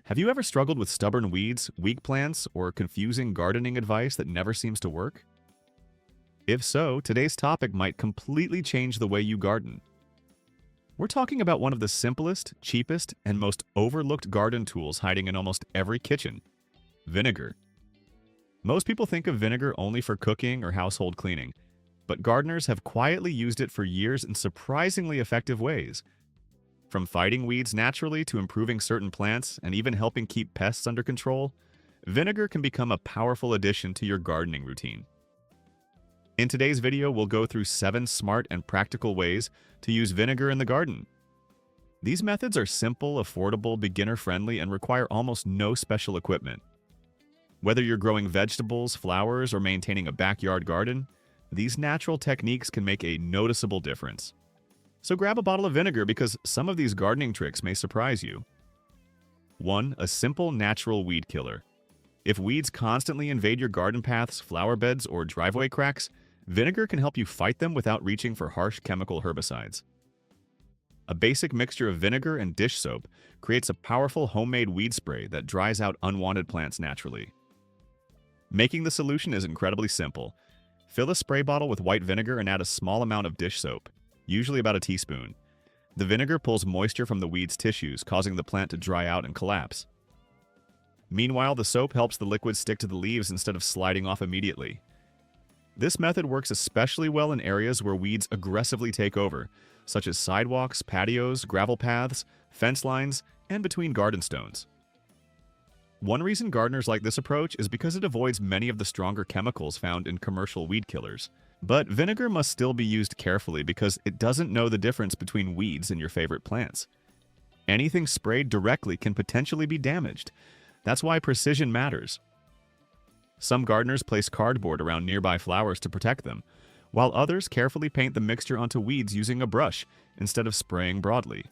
Have you ever struggled with stubborn weeds, weak plants, or confusing gardening advice that never seems to work? If so, today's topic might completely change the way you garden. We're talking about one of the simplest, cheapest, and most overlooked garden tools hiding in almost every kitchen: vinegar. Most people think of vinegar only for cooking or household cleaning, but gardeners have quietly used it for years in surprisingly effective ways. From fighting weeds naturally to improving certain plants and even helping keep pests under control, vinegar can become a powerful addition to your gardening routine. In today's video, we'll go through 7 smart and practical ways to use vinegar in the garden. These methods are simple, affordable, beginner-friendly, and require almost no special equipment. Whether you're growing vegetables, flowers, or maintaining a backyard garden, these natural techniques can make a noticeable difference. So grab a bottle of vinegar because some of these gardening tricks may surprise you. 1. A simple natural weed killer. If weeds constantly invade your garden paths, flower beds, or driveway cracks, vinegar can help you fight them without reaching for harsh chemical herbicides. A basic mixture of vinegar and dish soap creates a powerful homemade weed spray that dries out unwanted plants naturally. Making the solution is incredibly simple. Fill a spray bottle with white vinegar and add a small amount of dish soap, usually about a teaspoon. The vinegar pulls moisture from the weed's tissues, causing the plant to dry out and collapse. Meanwhile, the soap helps the liquid stick to the leaves instead of sliding off immediately. This method works especially well in areas where weeds aggressively take over, such as sidewalks, patios, gravel paths, fence lines, and between garden stones. One reason gardeners like this approach is because it avoids many of the stronger chemicals found in commercial weed killers. But vinegar must still be used carefully because it doesn't know the difference between weeds and your favorite plants. Anything sprayed directly can potentially be damaged. That's why precision matters. Some gardeners place cardboard around nearby flowers to protect them, while others carefully paint the mixture onto weeds using a brush instead of spraying broadly.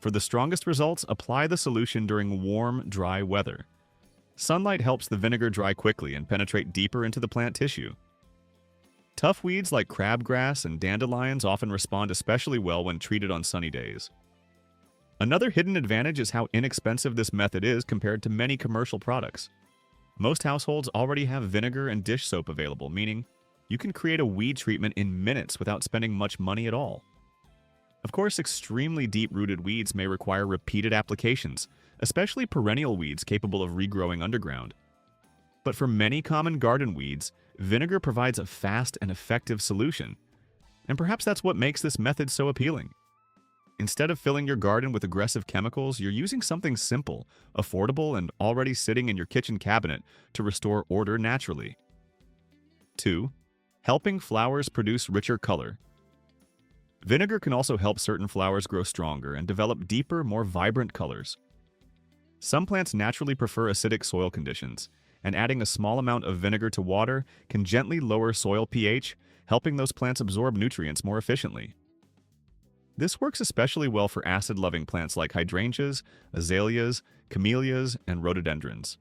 For the strongest results, apply the solution during warm, dry weather. Sunlight helps the vinegar dry quickly and penetrate deeper into the plant tissue. Tough weeds like crabgrass and dandelions often respond especially well when treated on sunny days. Another hidden advantage is how inexpensive this method is compared to many commercial products. Most households already have vinegar and dish soap available, meaning you can create a weed treatment in minutes without spending much money at all. Of course, extremely deep-rooted weeds may require repeated applications, especially perennial weeds capable of regrowing underground. But for many common garden weeds, vinegar provides a fast and effective solution. And perhaps that's what makes this method so appealing. Instead of filling your garden with aggressive chemicals, you're using something simple, affordable, and already sitting in your kitchen cabinet to restore order naturally. 2. Helping flowers produce richer color. Vinegar can also help certain flowers grow stronger and develop deeper, more vibrant colors. Some plants naturally prefer acidic soil conditions, and adding a small amount of vinegar to water can gently lower soil pH, helping those plants absorb nutrients more efficiently. This works especially well for acid-loving plants like hydrangeas, azaleas, camellias, and rhododendrons.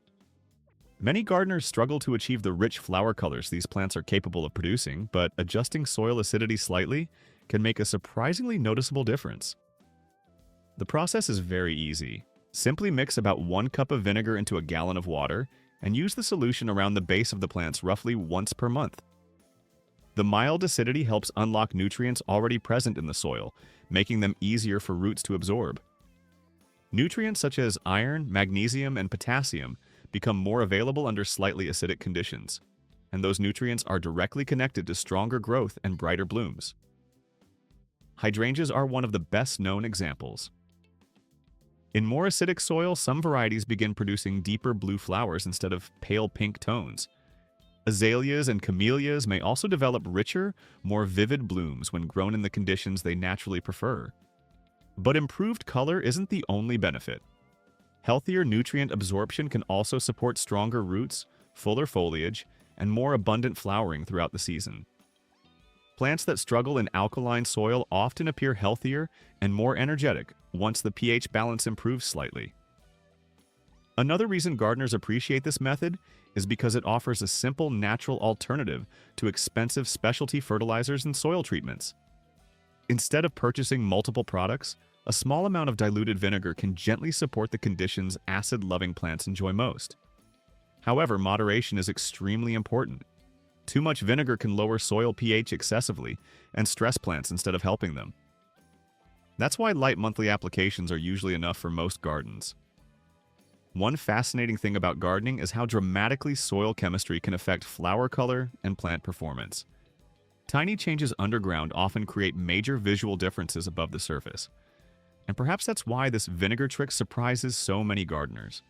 Many gardeners struggle to achieve the rich flower colors these plants are capable of producing, but adjusting soil acidity slightly can make a surprisingly noticeable difference. The process is very easy. Simply mix about 1 cup of vinegar into a gallon of water and use the solution around the base of the plants roughly once per month. The mild acidity helps unlock nutrients already present in the soil, making them easier for roots to absorb. Nutrients such as iron, magnesium, and potassium become more available under slightly acidic conditions, and those nutrients are directly connected to stronger growth and brighter blooms. Hydrangeas are one of the best-known examples. In more acidic soil, some varieties begin producing deeper blue flowers instead of pale pink tones. Azaleas and camellias may also develop richer, more vivid blooms when grown in the conditions they naturally prefer. But improved color isn't the only benefit. Healthier nutrient absorption can also support stronger roots, fuller foliage, and more abundant flowering throughout the season. Plants that struggle in alkaline soil often appear healthier and more energetic once the pH balance improves slightly. Another reason gardeners appreciate this method is because it offers a simple, natural alternative to expensive specialty fertilizers and soil treatments. Instead of purchasing multiple products, a small amount of diluted vinegar can gently support the conditions acid-loving plants enjoy most. However, moderation is extremely important. Too much vinegar can lower soil pH excessively and stress plants instead of helping them. That's why light monthly applications are usually enough for most gardens. One fascinating thing about gardening is how dramatically soil chemistry can affect flower color and plant performance. Tiny changes underground often create major visual differences above the surface. And perhaps that's why this vinegar trick surprises so many gardeners.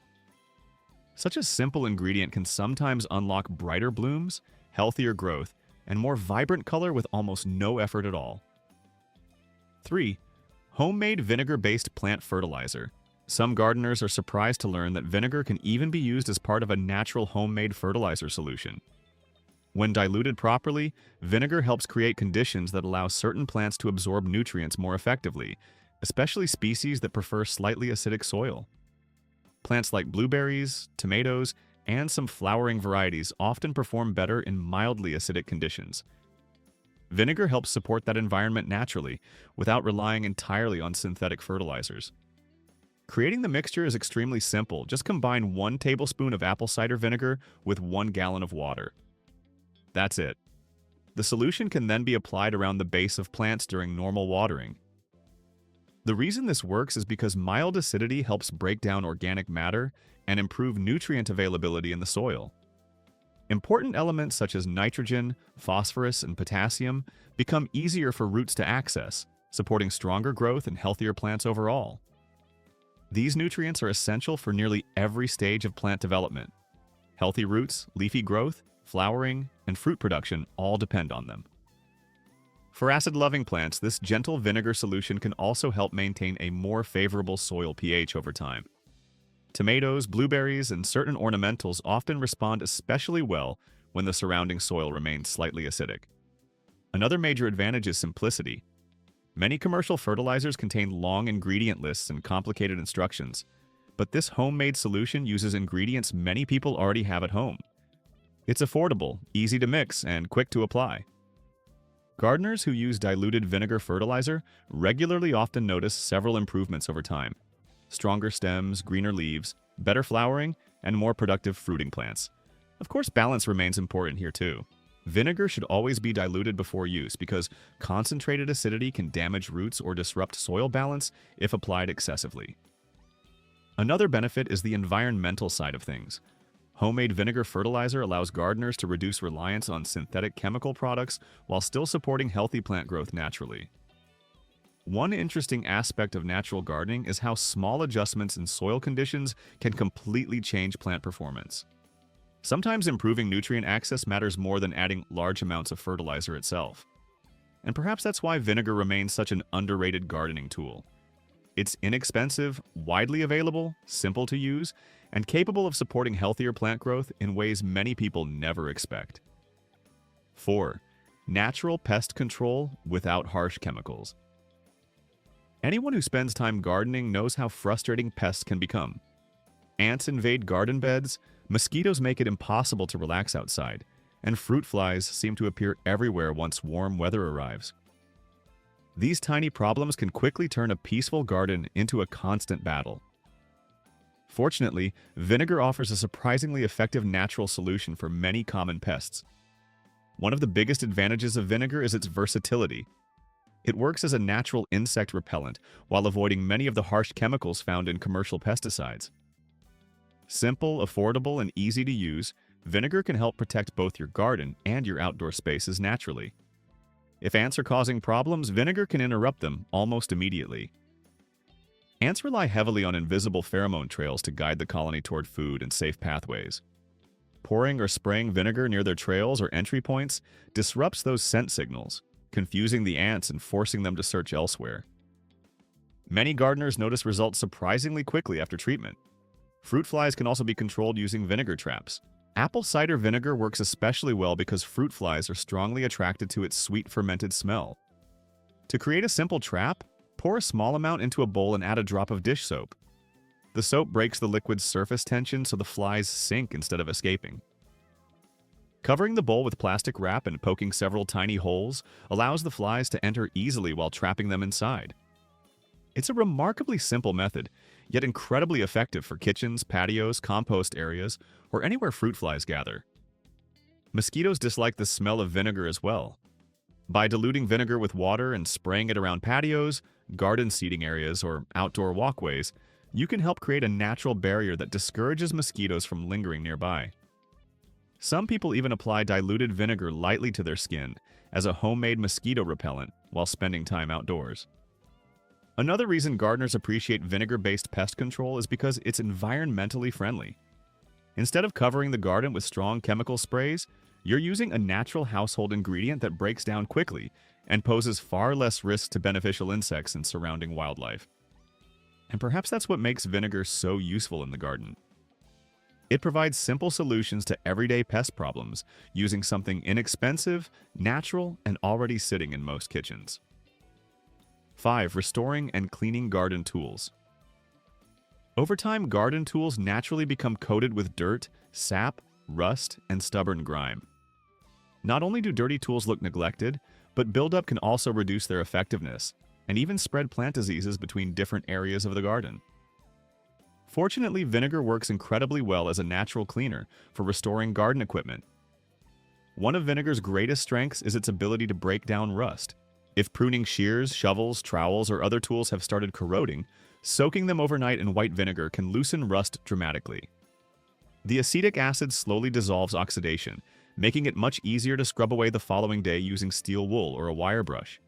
Such a simple ingredient can sometimes unlock brighter blooms, healthier growth, and more vibrant color with almost no effort at all. 3. Homemade vinegar-based plant fertilizer. Some gardeners are surprised to learn that vinegar can even be used as part of a natural homemade fertilizer solution. When diluted properly, vinegar helps create conditions that allow certain plants to absorb nutrients more effectively, especially species that prefer slightly acidic soil. Plants like blueberries, tomatoes, and some flowering varieties often perform better in mildly acidic conditions. Vinegar helps support that environment naturally, without relying entirely on synthetic fertilizers. Creating the mixture is extremely simple. Just combine 1 tablespoon of apple cider vinegar with 1 gallon of water. That's it. The solution can then be applied around the base of plants during normal watering. The reason this works is because mild acidity helps break down organic matter and improve nutrient availability in the soil. Important elements such as nitrogen, phosphorus, and potassium become easier for roots to access, supporting stronger growth and healthier plants overall. These nutrients are essential for nearly every stage of plant development. Healthy roots, leafy growth, flowering, and fruit production all depend on them. For acid-loving plants, this gentle vinegar solution can also help maintain a more favorable soil pH over time. Tomatoes, blueberries, and certain ornamentals often respond especially well when the surrounding soil remains slightly acidic. Another major advantage is simplicity. Many commercial fertilizers contain long ingredient lists and complicated instructions, but this homemade solution uses ingredients many people already have at home. It's affordable, easy to mix, and quick to apply. Gardeners who use diluted vinegar fertilizer regularly often notice several improvements over time: stronger stems, greener leaves, better flowering, and more productive fruiting plants. Of course, balance remains important here too. Vinegar should always be diluted before use because concentrated acidity can damage roots or disrupt soil balance if applied excessively. Another benefit is the environmental side of things. Homemade vinegar fertilizer allows gardeners to reduce reliance on synthetic chemical products while still supporting healthy plant growth naturally. One interesting aspect of natural gardening is how small adjustments in soil conditions can completely change plant performance. Sometimes improving nutrient access matters more than adding large amounts of fertilizer itself. And perhaps that's why vinegar remains such an underrated gardening tool. It's inexpensive, widely available, simple to use, and capable of supporting healthier plant growth in ways many people never expect. 4. Natural pest control without harsh chemicals. Anyone who spends time gardening knows how frustrating pests can become. Ants invade garden beds, mosquitoes make it impossible to relax outside, and fruit flies seem to appear everywhere once warm weather arrives. These tiny problems can quickly turn a peaceful garden into a constant battle. Fortunately, vinegar offers a surprisingly effective natural solution for many common pests. One of the biggest advantages of vinegar is its versatility. It works as a natural insect repellent while avoiding many of the harsh chemicals found in commercial pesticides. Simple, affordable, and easy to use, vinegar can help protect both your garden and your outdoor spaces naturally. If ants are causing problems, vinegar can interrupt them almost immediately. Ants rely heavily on invisible pheromone trails to guide the colony toward food and safe pathways. Pouring or spraying vinegar near their trails or entry points disrupts those scent signals, confusing the ants and forcing them to search elsewhere. Many gardeners notice results surprisingly quickly after treatment. Fruit flies can also be controlled using vinegar traps. Apple cider vinegar works especially well because fruit flies are strongly attracted to its sweet fermented smell. To create a simple trap, pour a small amount into a bowl and add a drop of dish soap. The soap breaks the liquid's surface tension so the flies sink instead of escaping. Covering the bowl with plastic wrap and poking several tiny holes allows the flies to enter easily while trapping them inside. It's a remarkably simple method, yet incredibly effective for kitchens, patios, compost areas, or anywhere fruit flies gather. Mosquitoes dislike the smell of vinegar as well. By diluting vinegar with water and spraying it around patios, garden seating areas, or outdoor walkways, you can help create a natural barrier that discourages mosquitoes from lingering nearby. Some people even apply diluted vinegar lightly to their skin as a homemade mosquito repellent while spending time outdoors. Another reason gardeners appreciate vinegar-based pest control is because it's environmentally friendly. Instead of covering the garden with strong chemical sprays, you're using a natural household ingredient that breaks down quickly and poses far less risk to beneficial insects and surrounding wildlife. And perhaps that's what makes vinegar so useful in the garden. It provides simple solutions to everyday pest problems using something inexpensive, natural, and already sitting in most kitchens. 5. Restoring and cleaning garden tools. Over time, garden tools naturally become coated with dirt, sap, rust, and stubborn grime. Not only do dirty tools look neglected, but buildup can also reduce their effectiveness and even spread plant diseases between different areas of the garden. Fortunately, vinegar works incredibly well as a natural cleaner for restoring garden equipment. One of vinegar's greatest strengths is its ability to break down rust. If pruning shears, shovels, trowels, or other tools have started corroding, soaking them overnight in white vinegar can loosen rust dramatically. The acetic acid slowly dissolves oxidation, making it much easier to scrub away the following day using steel wool or a wire brush.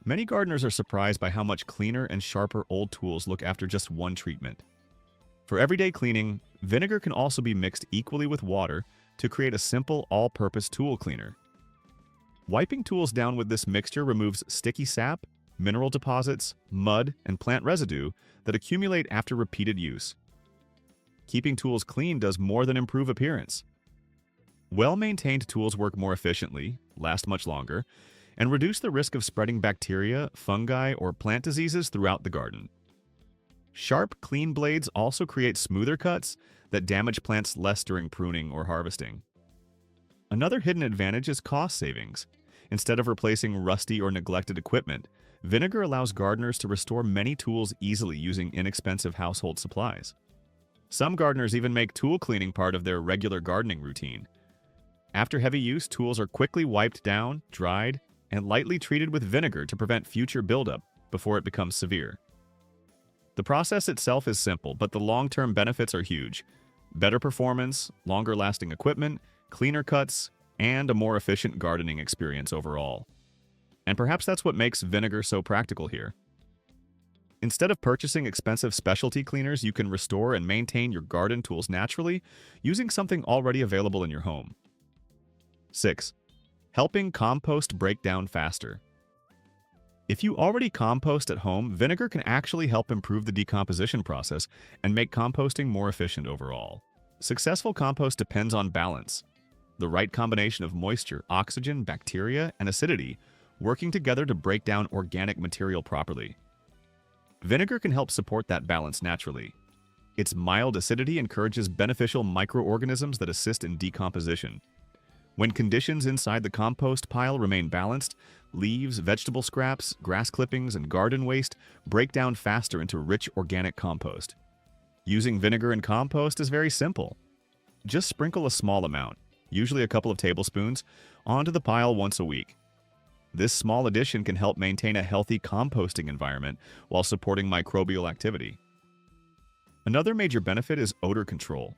Many gardeners are surprised by how much cleaner and sharper old tools look after just one treatment. For everyday cleaning, vinegar can also be mixed equally with water to create a simple all-purpose tool cleaner. Wiping tools down with this mixture removes sticky sap, mineral deposits, mud, and plant residue that accumulate after repeated use. Keeping tools clean does more than improve appearance. Well-maintained tools work more efficiently, last much longer, and reduce the risk of spreading bacteria, fungi, or plant diseases throughout the garden. Sharp, clean blades also create smoother cuts that damage plants less during pruning or harvesting. Another hidden advantage is cost savings. Instead of replacing rusty or neglected equipment, vinegar allows gardeners to restore many tools easily using inexpensive household supplies. Some gardeners even make tool cleaning part of their regular gardening routine. After heavy use, tools are quickly wiped down, dried, and lightly treated with vinegar to prevent future buildup before it becomes severe. The process itself is simple, but the long-term benefits are huge. Better performance, longer-lasting equipment, cleaner cuts, and a more efficient gardening experience overall. And perhaps that's what makes vinegar so practical here. Instead of purchasing expensive specialty cleaners, you can restore and maintain your garden tools naturally using something already available in your home. 6. Helping compost break down faster. If you already compost at home, vinegar can actually help improve the decomposition process and make composting more efficient overall. Successful compost depends on balance. The right combination of moisture, oxygen, bacteria, and acidity working together to break down organic material properly. Vinegar can help support that balance naturally. Its mild acidity encourages beneficial microorganisms that assist in decomposition. When conditions inside the compost pile remain balanced, leaves, vegetable scraps, grass clippings, and garden waste break down faster into rich organic compost. Using vinegar in compost is very simple. Just sprinkle a small amount, usually a couple of tablespoons, onto the pile once a week. This small addition can help maintain a healthy composting environment while supporting microbial activity. Another major benefit is odor control.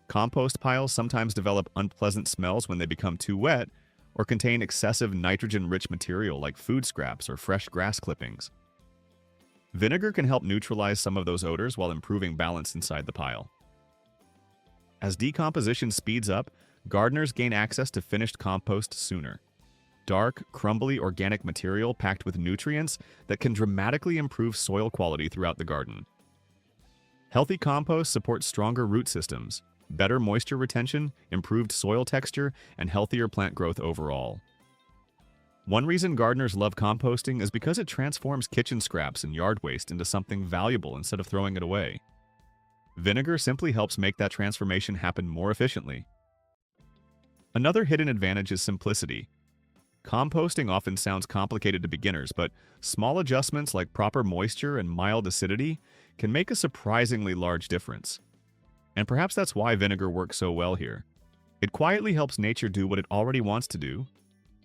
Compost piles sometimes develop unpleasant smells when they become too wet or contain excessive nitrogen-rich material like food scraps or fresh grass clippings. Vinegar can help neutralize some of those odors while improving balance inside the pile. As decomposition speeds up, gardeners gain access to finished compost sooner. Dark, crumbly organic material packed with nutrients that can dramatically improve soil quality throughout the garden. Healthy compost supports stronger root systems, better moisture retention, improved soil texture, and healthier plant growth overall. One reason gardeners love composting is because it transforms kitchen scraps and yard waste into something valuable instead of throwing it away. Vinegar simply helps make that transformation happen more efficiently. Another hidden advantage is simplicity. Composting often sounds complicated to beginners, but small adjustments like proper moisture and mild acidity can make a surprisingly large difference. And perhaps that's why vinegar works so well here. It quietly helps nature do what it already wants to do: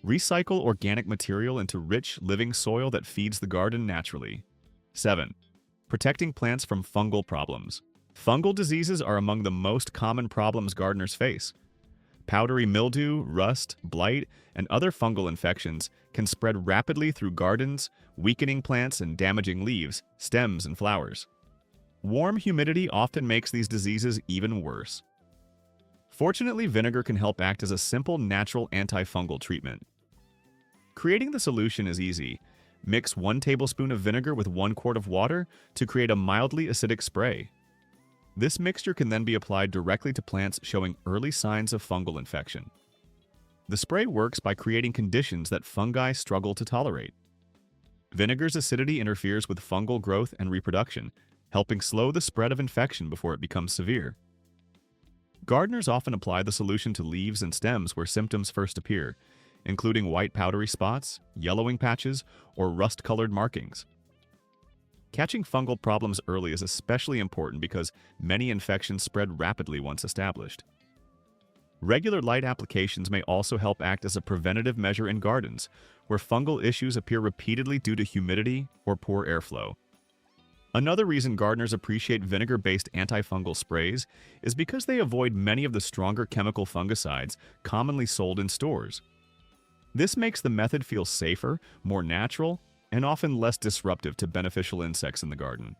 recycle organic material into rich, living soil that feeds the garden naturally. 7. Protecting plants from fungal problems. Fungal diseases are among the most common problems gardeners face. Powdery mildew, rust, blight, and other fungal infections can spread rapidly through gardens, weakening plants and damaging leaves, stems, and flowers. Warm humidity often makes these diseases even worse. Fortunately, vinegar can help act as a simple, natural antifungal treatment. Creating the solution is easy. Mix 1 tablespoon of vinegar with 1 quart of water to create a mildly acidic spray. This mixture can then be applied directly to plants showing early signs of fungal infection. The spray works by creating conditions that fungi struggle to tolerate. Vinegar's acidity interferes with fungal growth and reproduction, helping slow the spread of infection before it becomes severe. Gardeners often apply the solution to leaves and stems where symptoms first appear, including white powdery spots, yellowing patches, or rust-colored markings. Catching fungal problems early is especially important because many infections spread rapidly once established. Regular light applications may also help act as a preventative measure in gardens, where fungal issues appear repeatedly due to humidity or poor airflow. Another reason gardeners appreciate vinegar-based antifungal sprays is because they avoid many of the stronger chemical fungicides commonly sold in stores. This makes the method feel safer, more natural, and often less disruptive to beneficial insects in the garden.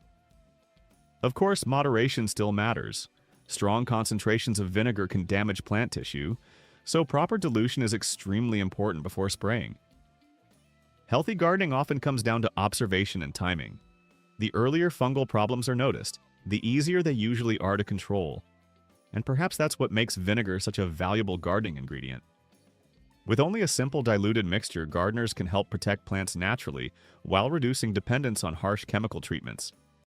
Of course, moderation still matters. Strong concentrations of vinegar can damage plant tissue, so proper dilution is extremely important before spraying. Healthy gardening often comes down to observation and timing. The earlier fungal problems are noticed, the easier they usually are to control. And perhaps that's what makes vinegar such a valuable gardening ingredient. With only a simple diluted mixture, gardeners can help protect plants naturally while reducing dependence on harsh chemical treatments.